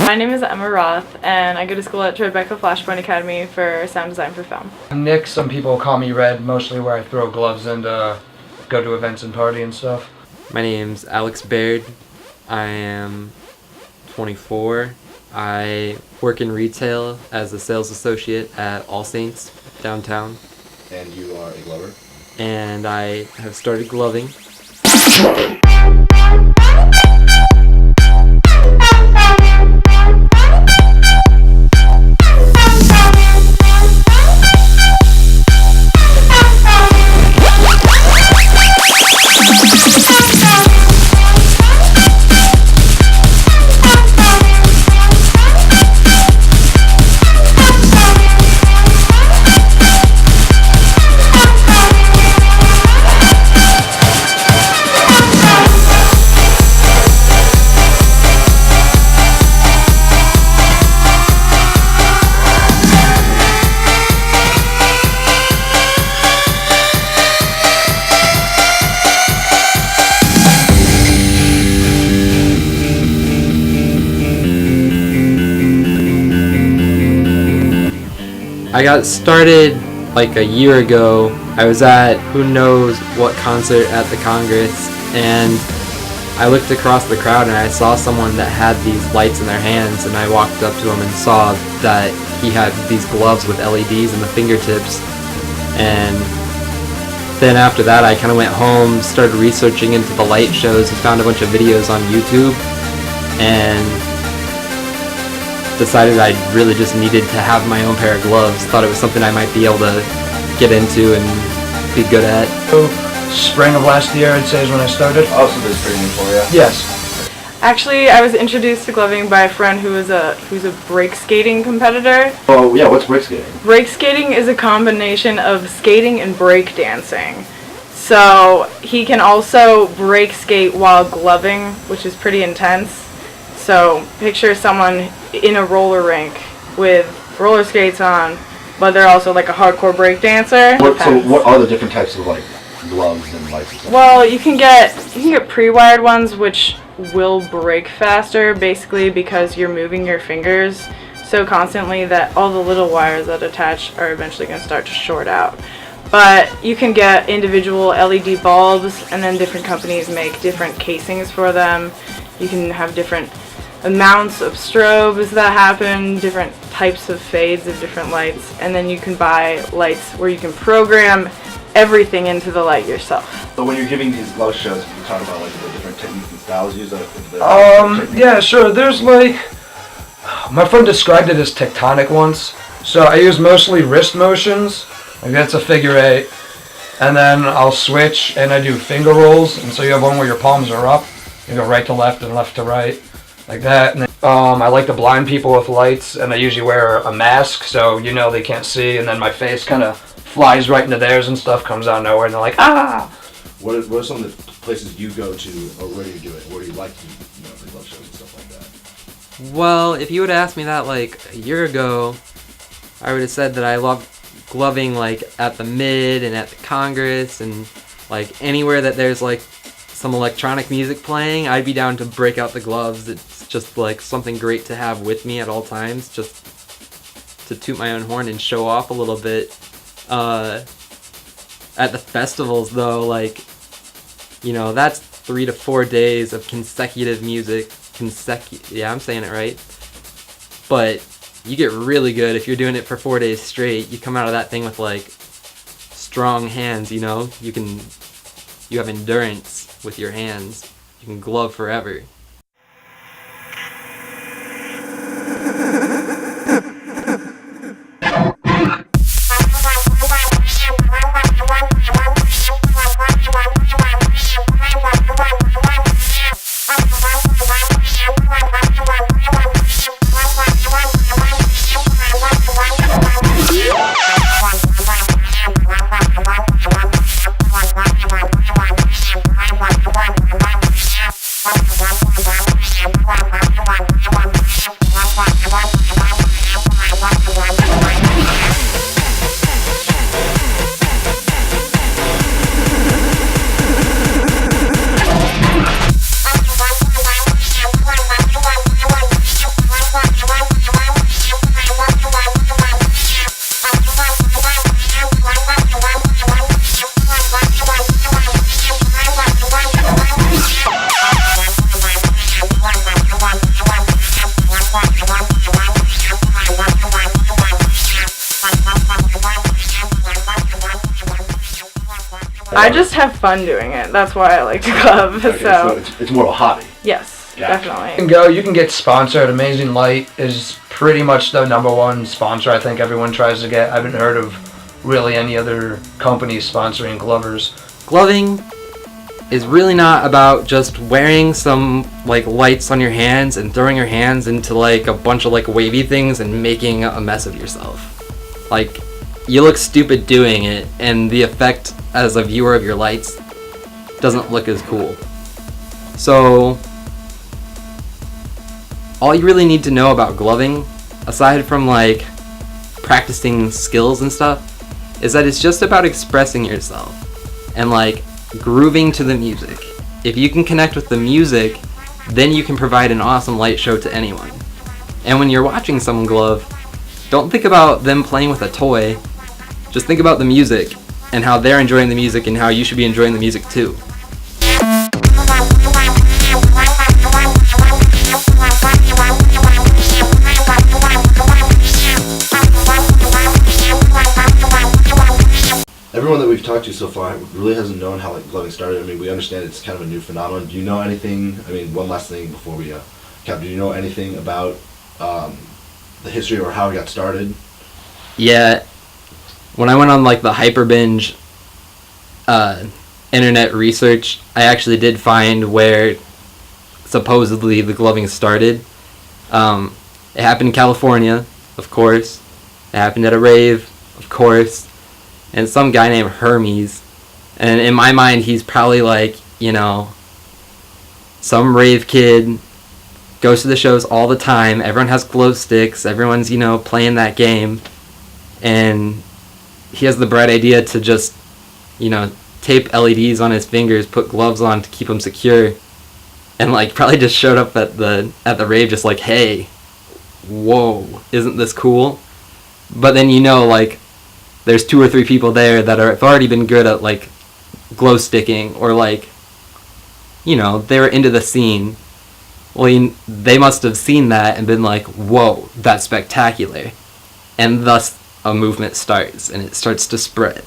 My name is Emma Roth, and I go to school at Tribeca Flashpoint Academy for sound design for film. I'm Nick. Some people call me Red, mostly where I throw gloves and go to events and party and stuff. My name's Alex Baird. I am 24. I work in retail as a sales associate at All Saints downtown. And you are a glover? And I have started gloving. I got started like a year ago. I was at who knows what concert at the Congress, and I looked across the crowd and I saw someone that had these lights in their hands, and I walked up to him and saw that he had these gloves with LEDs in the fingertips. And then after that I kind of went home, started researching into the light shows, and found a bunch of videos on YouTube, and decided I really just needed to have my own pair of gloves. Thought it was something I might be able to get into and be good at. So, spring of last year, I'd say, is when I started. Also, this training for you? Yes. Actually, I was introduced to gloving by a friend who's a break skating competitor. Oh yeah, what's break skating? Break skating is a combination of skating and break dancing. So he can also break skate while gloving, which is pretty intense. So picture someone in a roller rink with roller skates on, but they're also like a hardcore break dancer. So what are the different types of like gloves and lights and stuff? Well, you can get pre-wired ones, which will break faster, basically because you're moving your fingers so constantly that all the little wires that attach are eventually going to start to short out. But you can get individual LED bulbs, and then different companies make different casings for them. You can have different amounts of strobes that happen, different types of fades of different lights, and then you can buy lights where you can program everything into the light yourself. So when you're giving these glove shows, you talk about like the different techniques and styles used. Yeah, sure. There's like, my friend described it as tectonic once. So I use mostly wrist motions. Like that's a figure 8, and then I'll switch and I do finger rolls. And so you have one where your palms are up. You go right to left and left to right, like that. And then, I like to blind people with lights, and I usually wear a mask so you know they can't see, and then my face kind of flies right into theirs and stuff, comes out of nowhere, and they're like, ah! What are some of the places you go to, or where do you do it? Where do you like to, the glove shows and stuff like that? Well, if you would ask me that like a year ago, I would have said that I love gloving like at the Mid and at the Congress, and like anywhere that there's like some electronic music playing, I'd be down to break out the gloves. It's just like something great to have with me at all times, just to toot my own horn and show off a little bit. At the festivals though, like, that's 3 to 4 days of consecutive music. Yeah, I'm saying it right. But you get really good if you're doing it for 4 days straight. You come out of that thing with like strong hands, you have endurance with your hands. You can glove forever. Wow. I just have fun doing it. That's why I like to glove. Okay, So it's more of a hobby. yes, Gotcha. definitely. You can get sponsored. Amazing Light is pretty much the #1 sponsor I think everyone tries to get. I haven't heard of really any other companies sponsoring glovers. Gloving is really not about just wearing some like lights on your hands and throwing your hands into like a bunch of like wavy things and making a mess of yourself. Like, you look stupid doing it, and the effect as a viewer of your lights doesn't look as cool. So all you really need to know about gloving, aside from like practicing skills and stuff, is that it's just about expressing yourself and like grooving to the music. If you can connect with the music, then you can provide an awesome light show to anyone. And when you're watching someone glove, don't think about them playing with a toy. Just think about the music and how they're enjoying the music and how you should be enjoying the music too. Everyone that we've talked to so far really hasn't known how like gloving started. I mean, we understand it's kind of a new phenomenon. Do you know anything? I mean, one last thing before we cap. Do you know anything about the history or how it got started? Yeah, when I went on like the Hyperbinge internet research, I actually did find where supposedly the gloving started. It happened in California, of course. It happened at a rave, of course. And some guy named Hermes. And in my mind, he's probably like, you know, some rave kid, goes to the shows all the time. Everyone has glow sticks. Everyone's, you know, playing that game. And he has the bright idea to just, you know, tape LEDs on his fingers, put gloves on to keep them secure. And like probably just showed up at the rave just like, hey, whoa, isn't this cool? But then, you know, like, there's 2 or 3 people there that have already been good at like glow sticking, or like, you know, they were into the scene. Well, they must have seen that and been like, whoa, that's spectacular. And thus a movement starts, and it starts to spread.